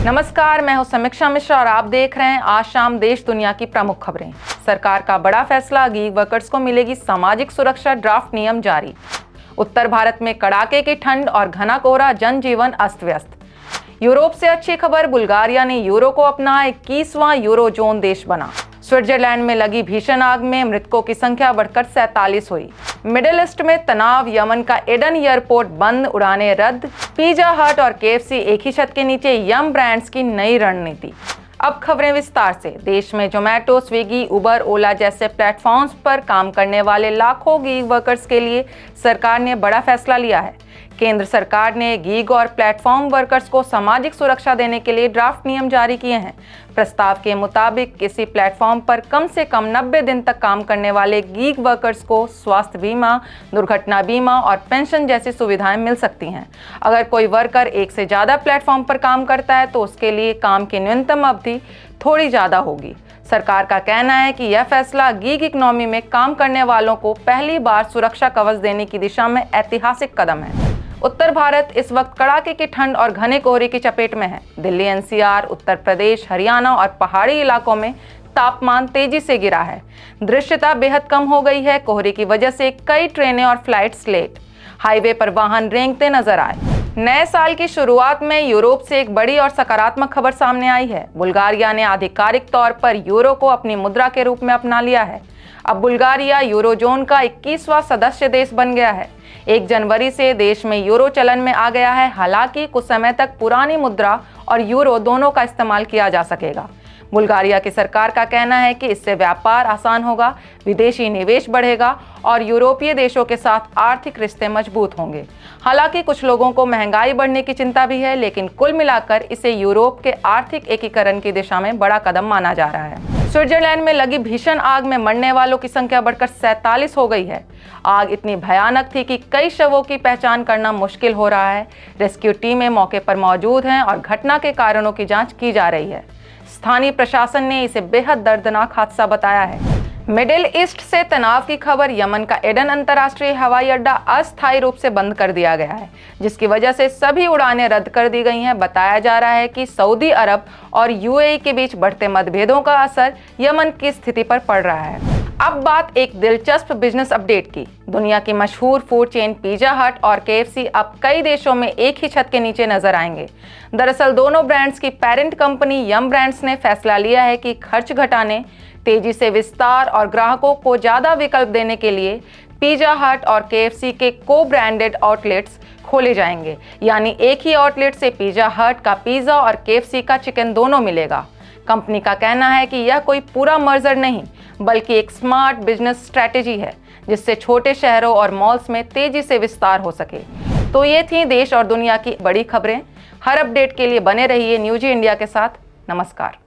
नमस्कार, मैं हूं समीक्षा मिश्रा और आप देख रहे हैं आज शाम देश दुनिया की प्रमुख खबरें। सरकार का बड़ा फैसला, गीग वर्कर्स को मिलेगी सामाजिक सुरक्षा, ड्राफ्ट नियम जारी। उत्तर भारत में कड़ाके की ठंड और घना कोहरा, जनजीवन अस्त व्यस्त। यूरोप से अच्छी खबर, बुल्गारिया ने यूरो को अपना 21वां यूरो जोन देश बना। स्विट्जरलैंड में लगी भीषण आग में मृतकों की संख्या बढ़कर 47 हुई। मिडिल ईस्ट में तनाव, यमन का एडन एयरपोर्ट बंद, उड़ानें रद्द। पिज़्ज़ा हट और केएफसी एक ही छत के नीचे, यम ब्रांड्स की नई रणनीति। अब खबरें विस्तार से। देश में जोमेटो, स्विगी, उबर, ओला जैसे प्लेटफॉर्म्स पर काम करने वाले लाखों गीग वर्कर्स के लिए सरकार ने बड़ा फैसला लिया है। केंद्र सरकार ने गीग और प्लेटफॉर्म वर्कर्स को सामाजिक सुरक्षा देने के लिए ड्राफ्ट नियम जारी किए हैं। प्रस्ताव के मुताबिक किसी प्लेटफॉर्म पर कम से कम 90 दिन तक काम करने वाले गीग वर्कर्स को स्वास्थ्य बीमा, दुर्घटना बीमा और पेंशन जैसी सुविधाएं मिल सकती हैं। अगर कोई वर्कर एक से ज़्यादा प्लेटफॉर्म पर काम करता है तो उसके लिए काम की न्यूनतम अवधि थोड़ी ज़्यादा होगी। सरकार का कहना है कि यह फैसला गीग इकोनॉमी में काम करने वालों को पहली बार सुरक्षा कवच देने की दिशा में ऐतिहासिक कदम है। उत्तर भारत इस वक्त कड़ाके की ठंड और घने कोहरे की चपेट में है। दिल्ली, एनसीआर, उत्तर प्रदेश, हरियाणा और पहाड़ी इलाकों में तापमान तेजी से गिरा है। दृश्यता बेहद कम हो गई है। कोहरे की वजह से कई ट्रेनें और फ्लाइट्स लेट। हाईवे पर वाहन रेंगते नजर आए। नए साल की शुरुआत में यूरोप से एक बड़ी और सकारात्मक खबर सामने आई है। बुल्गारिया ने आधिकारिक तौर पर यूरो को अपनी मुद्रा के रूप में अपना लिया है। अब बुल्गारिया यूरोजोन का 21वां सदस्य देश बन गया है। 1 जनवरी से देश में यूरो चलन में आ गया है। हालांकि कुछ समय तक पुरानी मुद्रा और यूरो दोनों का इस्तेमाल किया जा सकेगा। बुल्गारिया की सरकार का कहना है कि इससे व्यापार आसान होगा, विदेशी निवेश बढ़ेगा और यूरोपीय देशों के साथ आर्थिक रिश्ते मजबूत होंगे। हालांकि कुछ लोगों को महंगाई बढ़ने की चिंता भी है, लेकिन कुल मिलाकर इसे यूरोप के आर्थिक एकीकरण की दिशा में बड़ा कदम माना जा रहा है। स्विट्जरलैंड में लगी भीषण आग में मरने वालों की संख्या बढ़कर 47 हो गई है। आग इतनी भयानक थी कि कई शवों की पहचान करना मुश्किल हो रहा है। रेस्क्यू टीमें मौके पर मौजूद हैं और घटना के कारणों की जांच की जा रही है। स्थानीय प्रशासन ने इसे बेहद दर्दनाक हादसा बताया है। मिडिल ईस्ट से तनाव की खबर, यमन का एडन अंतर्राष्ट्रीय हवाई अड्डा अस्थायी रूप से बंद कर दिया गया है, जिसकी वजह से सभी उड़ानें रद्द कर दी गई हैं। बताया जा रहा है कि सऊदी अरब और यूएई के बीच बढ़ते मतभेदों का असर यमन की स्थिति पर पड़ रहा है। अब बात एक दिलचस्प बिजनेस अपडेट की। दुनिया की मशहूर फूड चेन पिज़्ज़ा हट और केएफसी अब कई देशों में एक ही छत के नीचे नजर आएंगे। दरअसल दोनों ब्रांड्स की पेरेंट कंपनी यम ब्रांड्स ने फैसला लिया है कि खर्च घटाने, तेजी से विस्तार और ग्राहकों को ज़्यादा विकल्प देने के लिए पिज़्ज़ा हट और केएफसी के को ब्रांडेड आउटलेट्स खोले जाएंगे। यानी एक ही आउटलेट से पिज़्ज़ा हट का पिज़्ज़ा और केएफसी का चिकन दोनों मिलेगा। कंपनी का कहना है कि यह कोई पूरा मर्जर नहीं, बल्कि एक स्मार्ट बिजनेस स्ट्रैटेजी है, जिससे छोटे शहरों और मॉल्स में तेजी से विस्तार हो सके। तो ये थी देश और दुनिया की बड़ी खबरें। हर अपडेट के लिए बने रहिए न्यूज़ी इंडिया के साथ। नमस्कार।